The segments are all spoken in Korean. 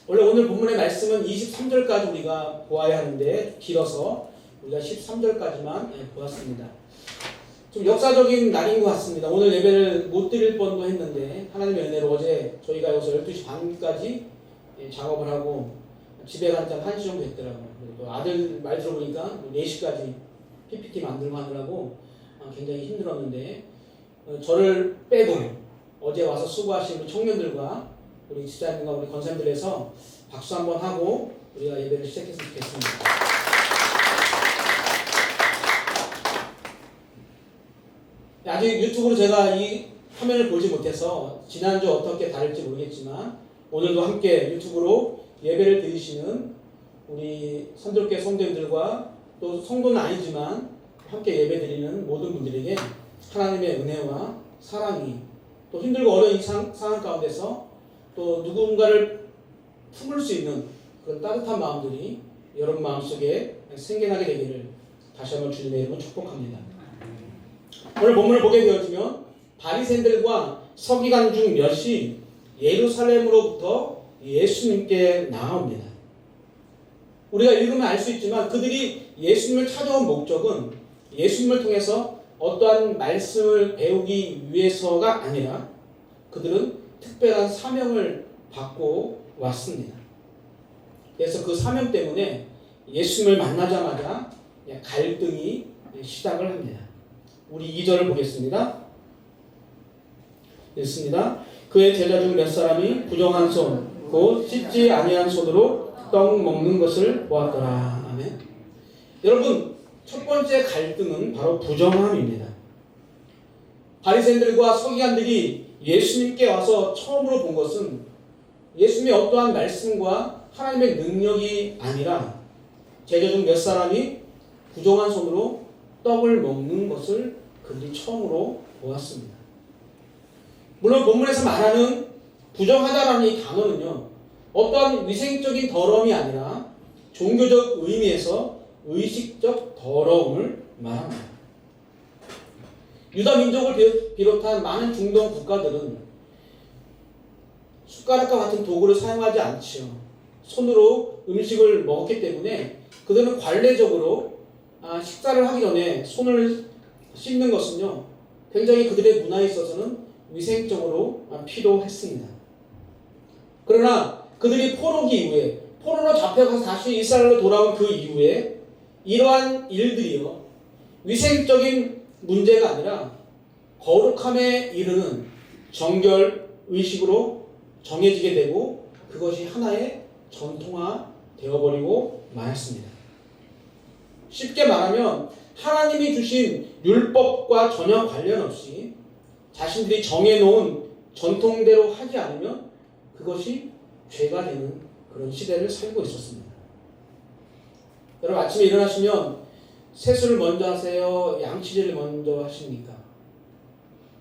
원래 오늘 본문의 말씀은 23절까지 우리가 보아야 하는데 길어서 우리가 13절까지만 보았습니다. 좀 역사적인 날인 것 같습니다. 오늘 예배를 못 드릴 뻔도 했는데 하나님의 은혜로 어제 저희가 여기서 12시 반까지 작업을 하고 집에 간 지 1시 정도 됐더라고요. 그리고 아들 말 들어보니까 4시까지 PPT 만들고 하느라고 굉장히 힘들었는데 저를 빼고 어제 와서 수고하신 청년들과 우리 집사님과 우리 권사님들에서 박수 한번 하고 우리가 예배를 시작했으면 좋겠습니다. 아직 유튜브로 제가 이 화면을 보지 못해서 지난주 어떻게 다를지 모르겠지만 오늘도 함께 유튜브로 예배를 드리시는 우리 선들교회 성도님들과 또 성도는 아니지만 함께 예배 드리는 모든 분들에게 하나님의 은혜와 사랑이 또 힘들고 어려운 이 상황 가운데서 또 누군가를 품을 수 있는 그런 따뜻한 마음들이 여러분 마음속에 생겨나게 되기를 다시 한번 주님의 이름으로 축복합니다. 오늘 본문을 보게 되어지면 바리새인들과 서기관 중 몇이 예루살렘으로부터 예수님께 나아옵니다. 우리가 읽으면 알 수 있지만 그들이 예수님을 찾아온 목적은 예수님을 통해서 어떠한 말씀을 배우기 위해서가 아니라 그들은 특별한 사명을 받고 왔습니다. 그래서 그 사명 때문에 예수님을 만나자마자 갈등이 시작을 합니다. 우리 2절을 보겠습니다. 읽습니다. 그의 제자 중 몇 사람이 부정한 손, 곧 씻지 아니한 손으로 떡 먹는 것을 보았더라. 아멘. 여러분, 첫 번째 갈등은 바로 부정함입니다. 바리새인들과 서기관들이 예수님께 와서 처음으로 본 것은 예수님의 어떠한 말씀과 하나님의 능력이 아니라 제자 중 몇 사람이 부정한 손으로 떡을 먹는 것을 그들이 처음으로 보았습니다. 물론 본문에서 말하는 부정하다라는 이 단어는요, 어떠한 위생적인 더러움이 아니라 종교적 의미에서 의식적 더러움을 말합니다. 유다 민족을 비롯한 많은 중동 국가들은 숟가락과 같은 도구를 사용하지 않지요. 손으로 음식을 먹었기 때문에 그들은 관례적으로 식사를 하기 전에 손을 씻는 것은요, 굉장히 그들의 문화에 있어서는 위생적으로 필요했습니다. 그러나 그들이 포로기 이후에 포로로 잡혀가서 다시 이스라엘로 돌아온 그 이후에 이러한 일들이요, 위생적인 문제가 아니라 거룩함에 이르는 정결 의식으로 정해지게 되고 그것이 하나의 전통화 되어버리고 말았습니다. 쉽게 말하면 하나님이 주신 율법과 전혀 관련 없이 자신들이 정해놓은 전통대로 하지 않으면 그것이 죄가 되는 그런 시대를 살고 있었습니다. 여러분, 아침에 일어나시면 세수를 먼저 하세요? 양치질을 먼저 하십니까?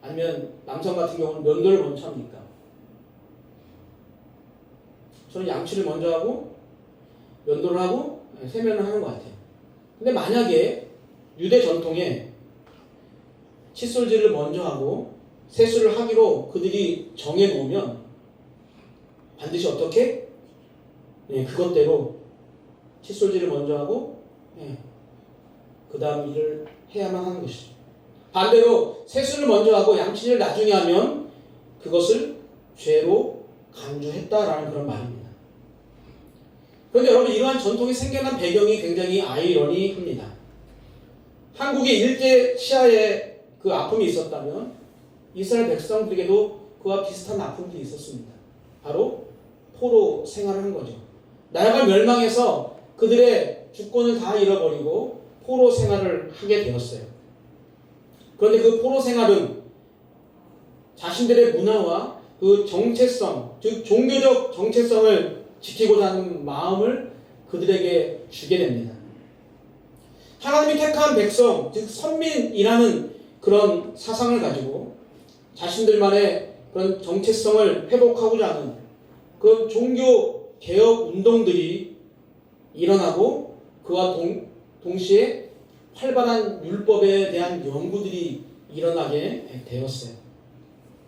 아니면 남성 같은 경우는 면도를 먼저 합니까? 저는 양치를 먼저 하고 면도를 하고 세면을 하는 것 같아요. 근데 만약에 유대 전통에 칫솔질을 먼저 하고 세수를 하기로 그들이 정해놓으면 반드시 어떻게? 그것대로 칫솔질을 먼저 하고 그 다음 일을 해야만 하는 것이죠. 반대로 세수를 먼저 하고 양치를 나중에 하면 그것을 죄로 간주했다라는 그런 말입니다. 그런데 여러분, 이러한 전통이 생겨난 배경이 굉장히 아이러니합니다. 한국의 일제 치하에 그 아픔이 있었다면 이스라엘 백성들에게도 그와 비슷한 아픔들이 있었습니다. 바로 포로 생활을 한 거죠. 나라가 멸망해서 그들의 주권을 다 잃어버리고 포로 생활을 하게 되었어요. 그런데 그 포로 생활은 자신들의 문화와 그 정체성, 즉 종교적 정체성을 지키고자 하는 마음을 그들에게 주게 됩니다. 하나님이 택한 백성, 즉 선민이라는 그런 사상을 가지고 자신들만의 그런 정체성을 회복하고자 하는 그런 종교 개혁 운동들이 일어나고 그와 동시에 활발한 율법에 대한 연구들이 일어나게 되었어요.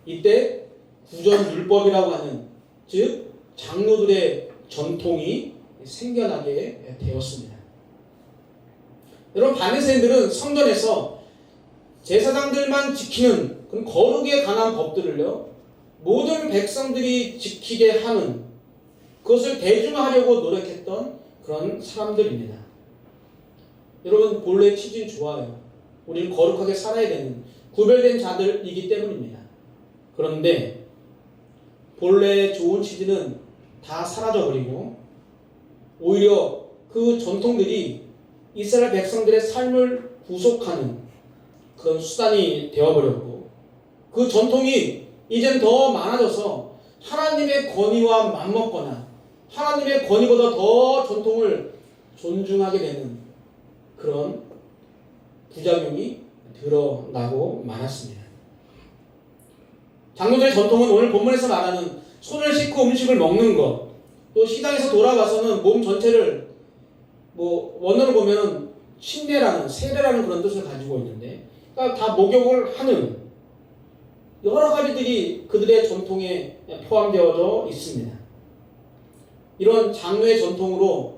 이때 구전 율법이라고 하는, 즉 장로들의 전통이 생겨나게 되었습니다. 여러분, 바리새인들은 성전에서 제사장들만 지키는 그런 거룩에 관한 법들을요, 모든 백성들이 지키게 하는, 그것을 대중화하려고 노력했던 그런 사람들입니다. 여러분, 본래 취지는 좋아요. 우리는 거룩하게 살아야 되는 구별된 자들이기 때문입니다. 그런데 본래 좋은 취지는 다 사라져버리고 오히려 그 전통들이 이스라엘 백성들의 삶을 구속하는 그런 수단이 되어버렸고, 그 전통이 이젠 더 많아져서 하나님의 권위와 맞먹거나 하나님의 권위보다 더 전통을 존중하게 되는 그런 부작용이 드러나고 말았습니다. 장로들의 전통은 오늘 본문에서 말하는 손을 씻고 음식을 먹는 것, 또 시당에서 돌아가서는 몸 전체를 원어로 보면 침례라는, 세례라는 그런 뜻을 가지고 있는데, 그러니까 다 목욕을 하는 여러 가지들이 그들의 전통에 포함되어져 있습니다. 이런 장로의 전통으로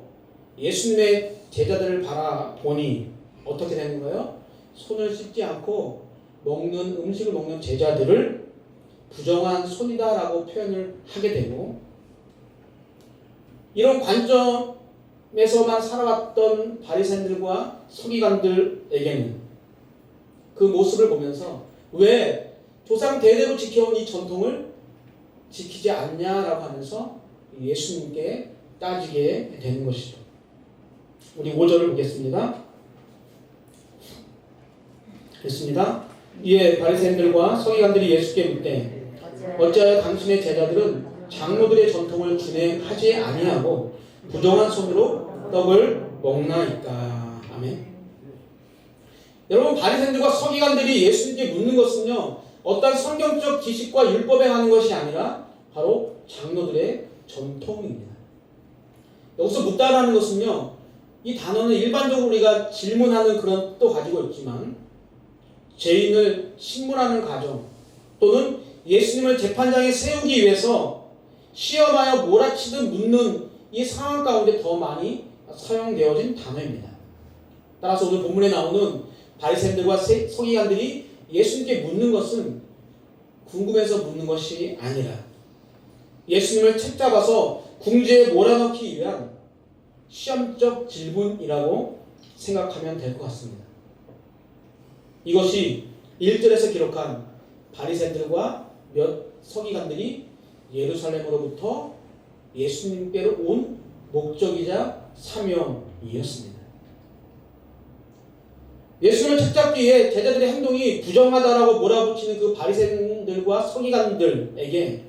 예수님의 제자들을 바라보니 어떻게 되는 거예요? 손을 씻지 않고 음식을 먹는 제자들을 부정한 손이다라고 표현을 하게 되고, 이런 관점에서만 살아왔던 바리새인들과 서기관들에게는 그 모습을 보면서 왜 조상 대대로 지켜온 이 전통을 지키지 않냐라고 하면서 예수님께 따지게 되는 것이죠. 우리 5절을 보겠습니다. 됐습니다. 이에 바리새인들과 서기관들이 예수께 묻되 어찌하여 당신의 제자들은 장로들의 전통을 준행하지 아니하고 부정한 손으로 떡을 먹나이까. 아멘. 여러분, 바리새인들과 서기관들이 예수님께 묻는 것은요, 어떤 성경적 지식과 율법에 하는 것이 아니라 바로 장로들의 전통입니다. 여기서 묻다라는 것은요, 이 단어는 일반적으로 우리가 질문하는 그런 뜻도 가지고 있지만, 죄인을 신문하는 과정 또는 예수님을 재판장에 세우기 위해서 시험하여 몰아치듯 묻는 이 상황 가운데 더 많이 사용되어진 단어입니다. 따라서 오늘 본문에 나오는 바리새인들과 서기관들이 예수님께 묻는 것은 궁금해서 묻는 것이 아니라 예수님을 책잡아서 궁지에 몰아넣기 위한 시험적 질문이라고 생각하면 될 것 같습니다. 이것이 1절에서 기록한 바리새인들과 몇 서기관들이 예루살렘으로부터 예수님께로 온 목적이자 사명이었습니다. 예수님을 책잡기 위해 제자들의 행동이 부정하다라고 몰아붙이는 그 바리새인들과 서기관들에게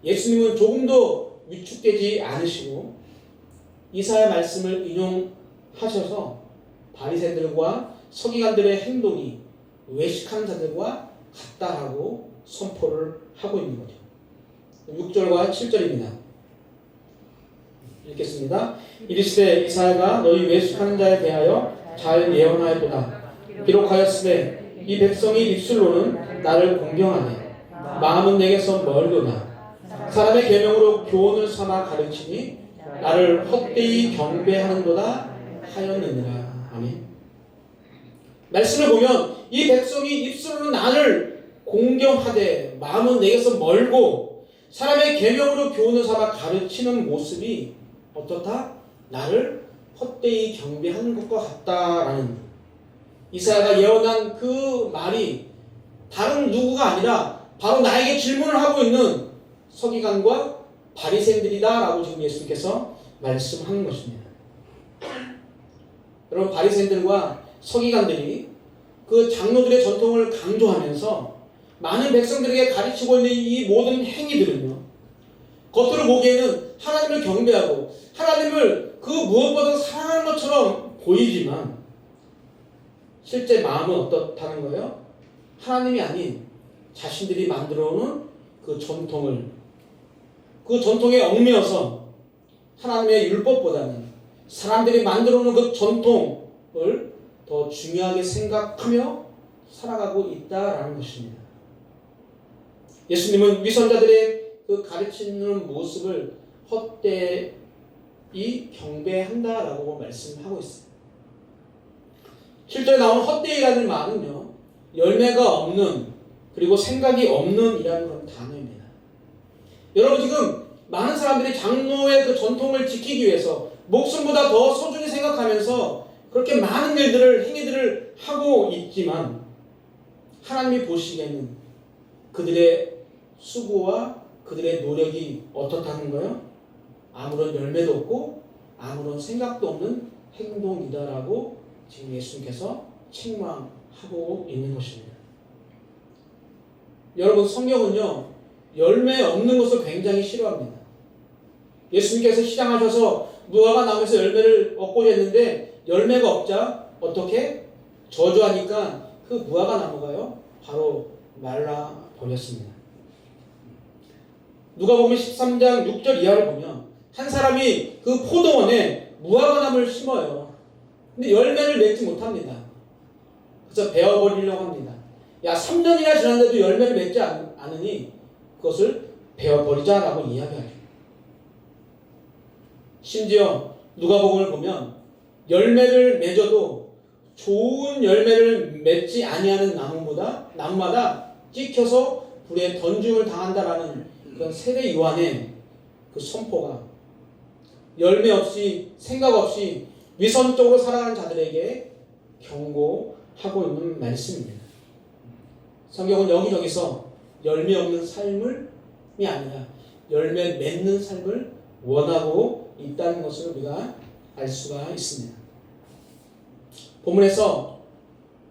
예수님은 조금도 위축되지 않으시고 이사야 말씀을 인용하셔서 바리새인들과 서기관들의 행동이 외식하는 자들과 같다라고 선포를 하고 있는 거죠. 6절과 7절입니다. 읽겠습니다. 이르시되 이사야가 너희 외식하는 자에 대하여 잘 예언하였도다. 기록하였으되 이 백성이 입술로는 나를 공경하네 마음은 내게서 멀도다. 사람의 계명으로 교훈을 삼아 가르치니 나를 헛되이 경배하는도다 하였느니라. 아멘. 말씀을 보면 이 백성이 입술로는 나를 공경하되 마음은 내게서 멀고 사람의 계명으로 교훈을 삼아 가르치는 모습이 어떻다? 나를 헛되이 경배하는 것과 같다라는, 이사야가 예언한 그 말이 다른 누구가 아니라 바로 나에게 질문을 하고 있는 서기관과 바리새인들이다라고 지금 예수님께서 말씀하는 것입니다. 여러분, 바리새인들과 서기관들이 그 장로들의 전통을 강조하면서 많은 백성들에게 가르치고 있는 이 모든 행위들은요, 겉으로 보기에는 하나님을 경배하고 하나님을 그 무엇보다 사랑하는 것처럼 보이지만 실제 마음은 어떻다는 거예요? 하나님이 아닌 자신들이 만들어 놓은 그 전통에 얽매여서 하나님의 율법보다는 사람들이 만들어 놓은 그 전통을 더 중요하게 생각하며 살아가고 있다라는 것입니다. 예수님은 위선자들의 그 가르치는 모습을 헛되이 이 경배한다라고 말씀하고 있어요. 실제로 나온 헛되이라는 말은요, 열매가 없는, 그리고 생각이 없는 이라는 그런 단어입니다. 여러분, 지금 많은 사람들이 장로의 그 전통을 지키기 위해서 목숨보다 더 소중히 생각하면서 그렇게 많은 일들을, 행위들을 하고 있지만, 하나님이 보시기에는 그들의 수고와 그들의 노력이 어떻다는 거예요? 아무런 열매도 없고 아무런 생각도 없는 행동이다라고 지금 예수님께서 책망하고 있는 것입니다. 여러분, 성경은요, 열매 없는 것을 굉장히 싫어합니다. 예수님께서 시장하셔서 무화과 나무에서 열매를 얻고자 했는데 열매가 없자 어떻게? 저주하니까 그 무화과 나무가요, 바로 말라버렸습니다. 누가복음 13장 6절 이하를 보면 한 사람이 그 포도원에 무화과 나무를 심어요. 근데 열매를 맺지 못합니다. 그래서 베어버리려고 합니다. 야, 3년이나 지났는데도 열매를 맺지 않으니 그것을 베어버리자라고 이야기하죠. 심지어 누가복음을 보면 열매를 맺어도 좋은 열매를 맺지 아니하는 나무마다 찍혀서 불에 던짐을 당한다라는 그런 세례 요한의 그 선포가 열매 없이 생각 없이 위선적으로 살아가는 자들에게 경고하고 있는 말씀입니다. 성경은 여기저기서 열매 없는 삶이 아니라 열매 맺는 삶을 원하고 있다는 것을 우리가 알 수가 있습니다. 본문에서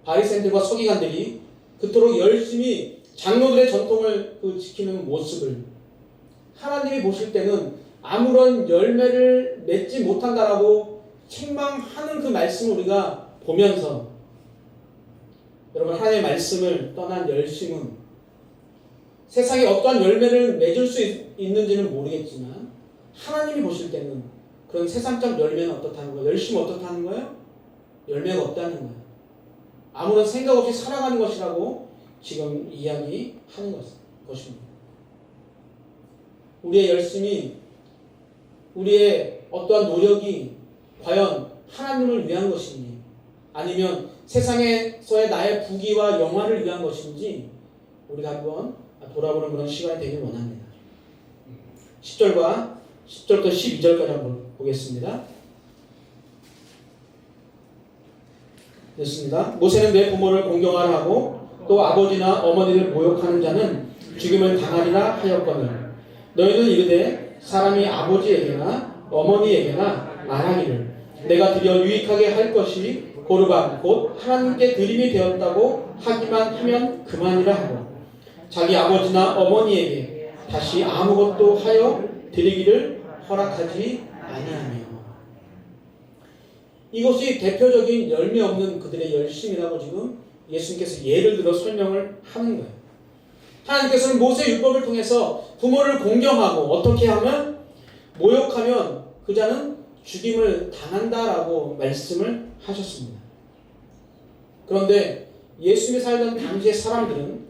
바리새인들과 서기관들이 그토록 열심히 장로들의 전통을 지키는 모습을 하나님이 보실 때는 아무런 열매를 맺지 못한다라고 책망하는 그 말씀을 우리가 보면서, 여러분, 하나님의 말씀을 떠난 열심은 세상에 어떠한 열매를 맺을 수 있는지는 모르겠지만 하나님이 보실 때는 그런 세상적 열매는 어떻다는 거예요? 열심은 어떻다는 거예요? 열매가 없다는 거예요. 아무런 생각 없이 살아가는 것이라고 지금 이야기하는 것입니다. 우리의 열심이, 우리의 어떠한 노력이 과연 하나님을 위한 것인지, 아니면 세상에서의 나의 부귀와 영화를 위한 것인지 우리가 한번 돌아보는 그런 시간이 되길 원합니다. 10절부터 12절까지 한번 보겠습니다. 됐습니다. 모세는 내 부모를 공경하라 하고 또 아버지나 어머니를 모욕하는 자는 죽임을 당하리라 하였거늘 너희는 이르되 사람이 아버지에게나 어머니에게나 말하기를 내가 드려 유익하게 할 것이 고르반 곧 하나님께 드림이 되었다고 하기만 하면 그만이라 하고 자기 아버지나 어머니에게 다시 아무것도 하여 드리기를 허락하지 아니하며. 이것이 대표적인 열매 없는 그들의 열심이라고 지금 예수님께서 예를 들어 설명을 하는 거예요. 하나님께서는 모세 율법을 통해서 부모를 공경하고 어떻게 하면, 모욕하면 그 자는 죽임을 당한다라고 말씀을 하셨습니다. 그런데 예수님이 살던 당시의 사람들은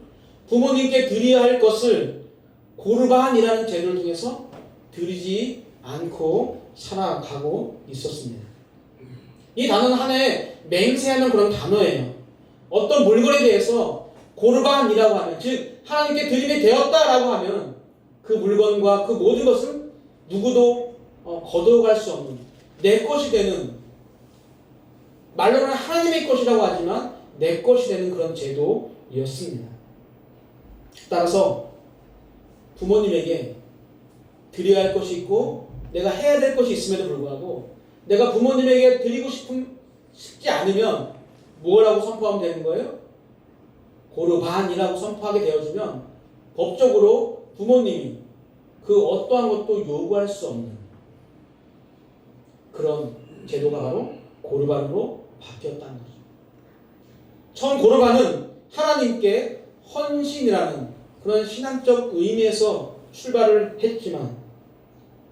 부모님께 드려야 할 것을 고르반이라는 제도를 통해서 드리지 않고 살아가고 있었습니다. 이 단어는 하나의 맹세하는 그런 단어예요. 어떤 물건에 대해서 고르반이라고 하면, 즉 하나님께 드림이 되었다라고 하면 그 물건과 그 모든 것은 누구도 거둬갈 수 없는 내 것이 되는, 말로는 하나님의 것이라고 하지만 내 것이 되는 그런 제도였습니다. 따라서 부모님에게 드려야 할 것이 있고 내가 해야 될 것이 있음에도 불구하고 내가 부모님에게 드리고 싶지 않으면 뭐라고 선포하면 되는 거예요? 고르반이라고 선포하게 되어주면 법적으로 부모님이 그 어떠한 것도 요구할 수 없는 그런 제도가 바로 고르반으로 바뀌었다는 거죠. 처음 고르반은 하나님께 헌신이라는 그런 신앙적 의미에서 출발을 했지만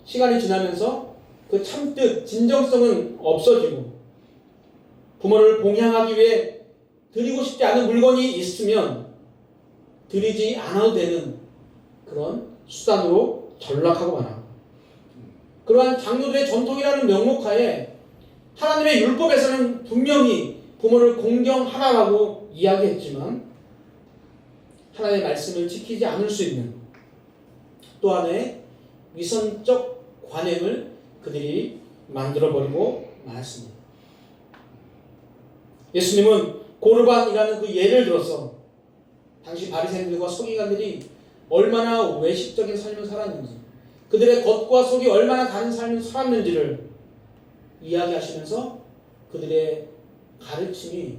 시간이 지나면서 그 참뜻, 진정성은 없어지고 부모를 봉양하기 위해 드리고 싶지 않은 물건이 있으면 드리지 않아도 되는 그런 수단으로 전락하고 말합니다. 그러한 장로들의 전통이라는 명목하에 하나님의 율법에서는 분명히 부모를 공경하라라고 이야기했지만 하나님의 말씀을 지키지 않을 수 있는 또 하나의 위선적 관행을 그들이 만들어버리고 말았습니다. 예수님은 고르반이라는 그 예를 들어서 당시 바리새인들과 서기관들이 얼마나 외식적인 삶을 살았는지, 그들의 겉과 속이 얼마나 다른 삶을 살았는지를 이야기하시면서 그들의 가르침이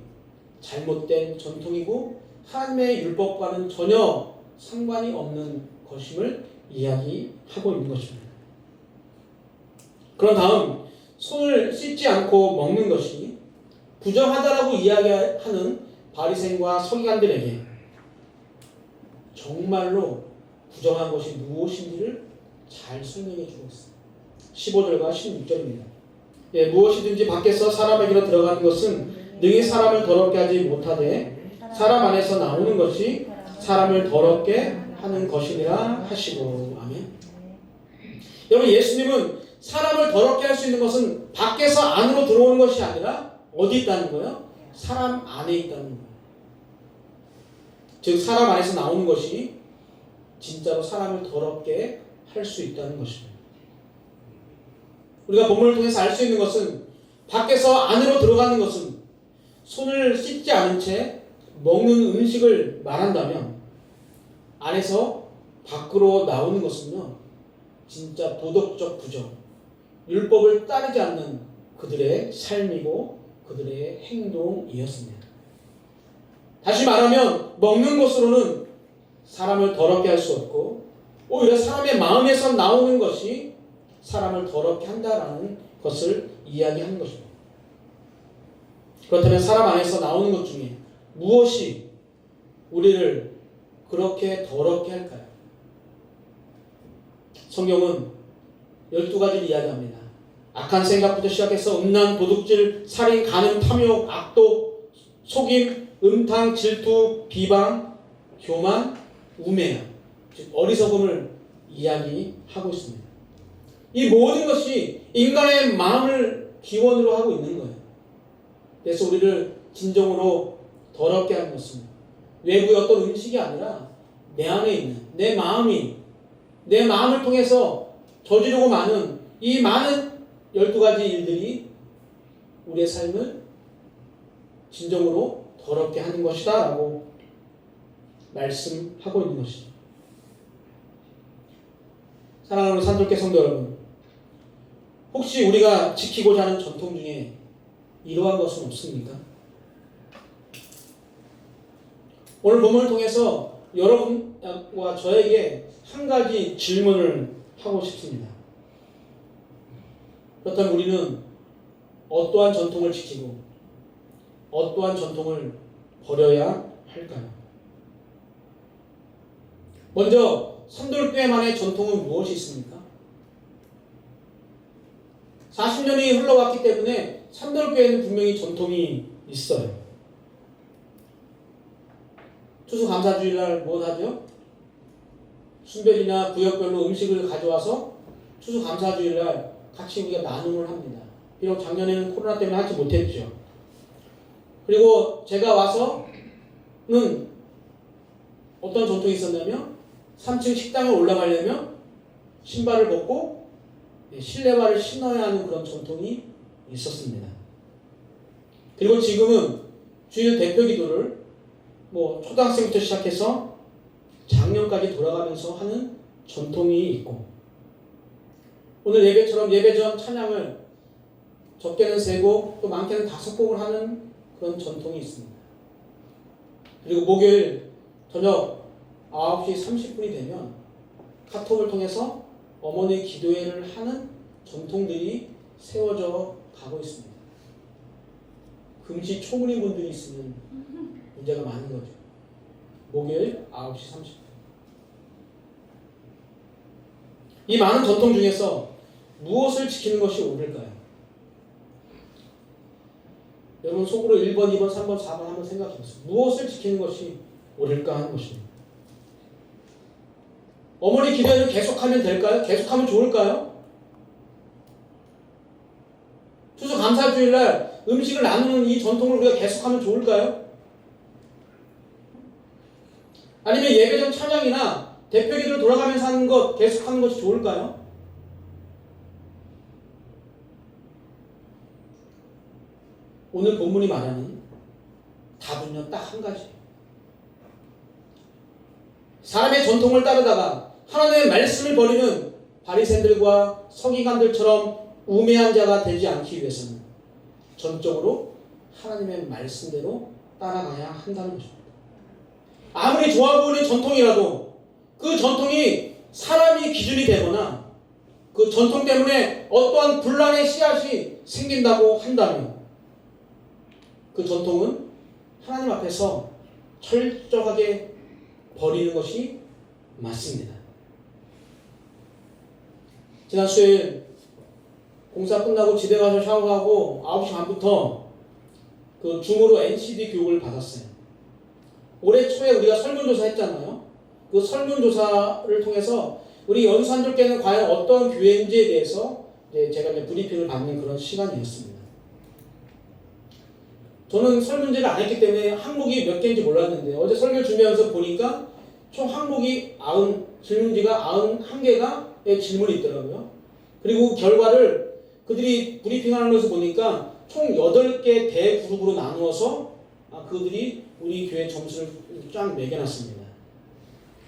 잘못된 전통이고 하나님의 율법과는 전혀 상관이 없는 것임을 이야기하고 있는 것입니다. 그런 다음 손을 씻지 않고 먹는 것이 부정하다라고 이야기하는 바리새인과 서기관들에게 정말로 부정한 것이 무엇인지를 잘 설명해 주고 있습니다. 15절과 16절입니다. 예, 무엇이든지 밖에서 사람에게로 들어가는 것은 능히 사람을 더럽게 하지 못하되 사람 안에서 나오는 것이 사람을 더럽게 하는 것이니라 하시고. 아멘. 여러분, 예수님은 사람을 더럽게 할 수 있는 것은 밖에서 안으로 들어오는 것이 아니라 어디 있다는 거예요? 사람 안에 있다는 거예요. 즉 사람 안에서 나오는 것이 진짜로 사람을 더럽게 할 수 있다는 것입니다. 우리가 본문을 통해서 알 수 있는 것은 밖에서 안으로 들어가는 것은 손을 씻지 않은 채 먹는 음식을 말한다면 안에서 밖으로 나오는 것은요 진짜 도덕적 부정, 율법을 따르지 않는 그들의 삶이고 그들의 행동이었습니다. 다시 말하면 먹는 것으로는 사람을 더럽게 할 수 없고 오히려 사람의 마음에서 나오는 것이 사람을 더럽게 한다라는 것을 이야기하는 것입니다. 그렇다면 사람 안에서 나오는 것 중에 무엇이 우리를 그렇게 더럽게 할까요? 성경은 12가지를 이야기합니다. 악한 생각부터 시작해서 음란, 도둑질, 살인, 간음, 탐욕, 악독, 속임, 음탕, 질투, 비방, 교만, 우매함, 즉 어리석음을 이야기하고 있습니다. 이 모든 것이 인간의 마음을 기원으로 하고 있는 거예요. 그래서 우리를 진정으로 더럽게 하는 것은 외부의 어떤 음식이 아니라 내 안에 있는 내 마음이, 내 마음을 통해서 저지르고 많은 이 많은 12가지 일들이 우리의 삶을 진정으로 더럽게 하는 것이다 라고 말씀하고 있는 것이죠. 사랑하는 산적계 성도 여러분, 혹시 우리가 지키고자 하는 전통 중에 이러한 것은 없습니까? 오늘 본문을 통해서 여러분과 저에게 한 가지 질문을 하고 싶습니다. 그렇다면 우리는 어떠한 전통을 지키고 어떠한 전통을 버려야 할까요? 먼저 선돌교회만의 전통은 무엇이 있습니까? 40년이 흘러왔기 때문에 선돌교회는 분명히 전통이 있어요. 추수감사주일날 무엇 하죠? 순별이나 구역별로 음식을 가져와서 추수감사주일날 같이 우리가 나눔을 합니다. 비록 작년에는 코로나 때문에 하지 못했죠. 그리고 제가 와서는 어떤 전통이 있었냐면 3층 식당에 올라가려면 신발을 벗고 실내화를 신어야 하는 그런 전통이 있었습니다. 그리고 지금은 주일 대표기도를 초등학생부터 시작해서 작년까지 돌아가면서 하는 전통이 있고, 오늘 예배처럼 예배 전 찬양을 적게는 3곡 또 많게는 5곡을 하는 그런 전통이 있습니다. 그리고 목요일 저녁 9시 30분이 되면 카톡을 통해서 어머니 기도회를 하는 전통들이 세워져 가고 있습니다. 금시초문인 분들이 있으면 문제가 많은 거죠. 목요일 9시 30분. 이 많은 전통 중에서 무엇을 지키는 것이 옳을까요? 여러분 속으로 1번, 2번, 3번, 4번 한번 생각해 보세요. 무엇을 지키는 것이 옳을까 하는 것입니다. 어머니 기도회를 계속하면 될까요? 계속하면 좋을까요? 추수감사주일날 음식을 나누는 이 전통을 우리가 계속하면 좋을까요? 아니면 예배전 찬양이나 대표기도를 돌아가면서 하는 것 계속하는 것이 좋을까요? 오늘 본문이 말하는 답은요, 딱 한 가지예요. 사람의 전통을 따르다가 하나님의 말씀을 버리는 바리새인들과 서기관들처럼 우매한 자가 되지 않기 위해서는 전적으로 하나님의 말씀대로 따라가야 한다는 것입니다. 아무리 좋아 보이는 전통이라도 그 전통이 사람이 기준이 되거나 그 전통 때문에 어떠한 분란의 씨앗이 생긴다고 한다면 그 전통은 하나님 앞에서 철저하게 버리는 것이 맞습니다. 지난 수요일 공사 끝나고 집에 가서 샤워하고 9시 반부터 그 줌으로 NCD 교육을 받았어요. 올해 초에 우리가 설문조사 했잖아요. 그 설문조사를 통해서 우리 연수한들께는 과연 어떤 교회인지에 대해서 제가 브리핑을 받는 그런 시간이었습니다. 저는 설문제를 안 했기 때문에 항목이 몇 개인지 몰랐는데 어제 설교 준비하면서 보니까 총 항목이 질문지가 91개가 질문이 있더라고요. 그리고 결과를 그들이 브리핑하는 것을 보니까 총 8개 대그룹으로 나누어서 그들이 우리 교회 점수를 쫙 매겨놨습니다.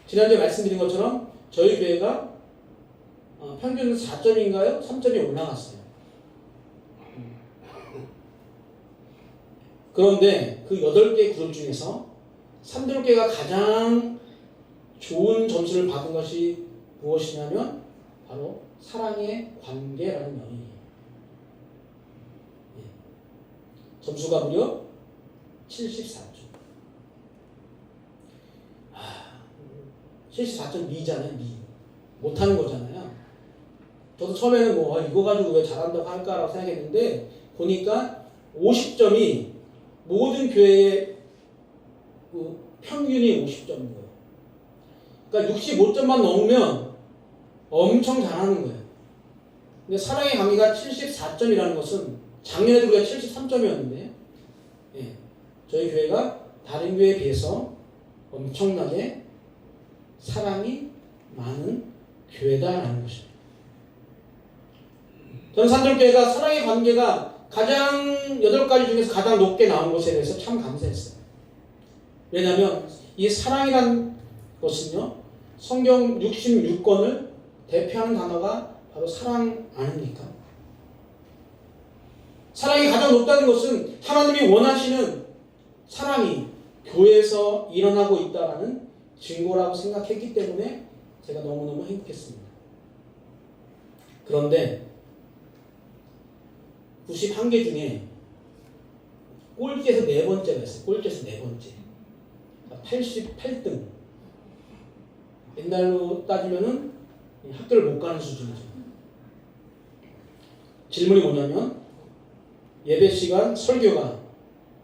지난주에 말씀드린 것처럼 저희 교회가 평균 4점인가요? 3점이 올라갔어요. 그런데 그 8개 그룹 중에서 3개가 가장 좋은 점수를 받은 것이 무엇이냐면 바로 사랑의 관계라는 면이에요. 점수가 무려 74점. 74.2잖아요. 못하는 거잖아요. 저도 처음에는 이거 가지고 왜 잘한다고 할까라고 생각했는데 보니까 50점이 모든 교회의 그 평균이 50점인 거예요. 그러니까 65점만 넘으면 엄청 잘하는 거예요. 근데 사랑의 관계가 74점이라는 것은 작년에도 우리가 73점이었는데 저희 교회가 다른 교회에 비해서 엄청나게 사랑이 많은 교회다라는 것입니다. 저는 산들교회가 사랑의 관계가 가장 8가지 중에서 가장 높게 나온 것에 대해서 참 감사했어요. 왜냐하면 이 사랑이란 것은요, 성경 66권을 대표하는 단어가 바로 사랑 아닙니까? 사랑이 가장 높다는 것은 하나님이 원하시는 사랑이 교회에서 일어나고 있다는 증거라고 생각했기 때문에 제가 너무너무 행복했습니다. 그런데 91개 중에 꼴찌에서 4번째가 있어요. 꼴찌에서 4번째. 88등. 옛날로 따지면은 학교를 못 가는 수준이죠. 질문이 뭐냐면 예배 시간 설교가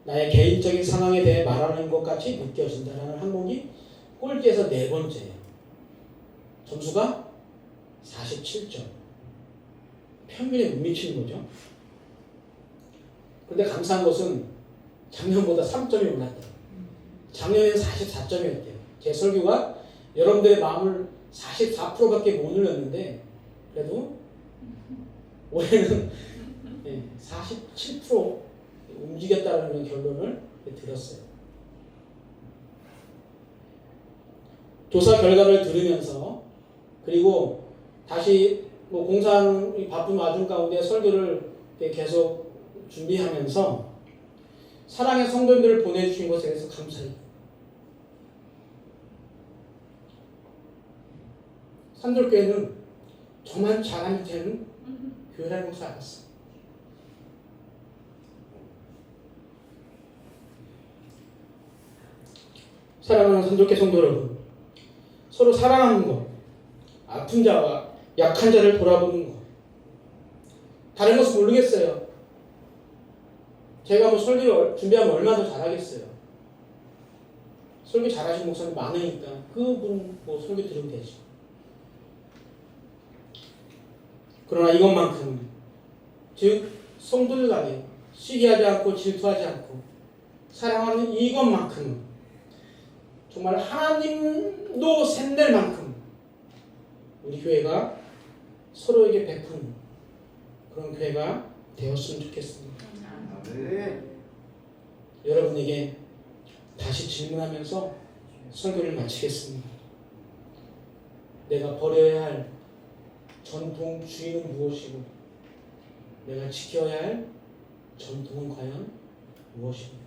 나의 개인적인 상황에 대해 말하는 것 같이 느껴진다라는 항목이 꼴찌에서 4번째예요. 점수가 47점. 평균에 못 미치는 거죠. 그런데 감사한 것은 작년보다 3점이 올랐대요. 작년에는 44점이었대요. 제 설교가 여러분들의 마음을 44%밖에 못 눌렀는데 그래도 올해는 47% 움직였다는 결론을 들었어요. 조사 결과를 들으면서 그리고 다시 공사하는 바쁜 와중 가운데 설교를 계속 준비하면서 사랑의 성도님들을 보내주신 것에 대해서 감사해요. 산돌교회는 저만 잘하면 되는 교회라는 것을 알았어요. 사랑하는 산돌교회 성도 여러분, 서로 사랑하는 것, 아픈 자와 약한 자를 돌아보는 것, 다른 것은 모르겠어요. 제가 설교를 준비하면 얼마나 더 잘하겠어요. 설교 잘하시는 목사님 많으니까 그분 설교 들으면 되지. 그러나 이것만큼, 즉 성도들 간에 시기하지 않고 질투하지 않고 사랑하는 이것만큼 정말 하나님도 샘낼 만큼 우리 교회가 서로에게 베푸는 그런 교회가 되었으면 좋겠습니다. 여러분에게 다시 질문하면서 설교를 마치겠습니다. 내가 버려야 할 전통 주의는 무엇이고 내가 지켜야 할 전통은 과연 무엇입니까?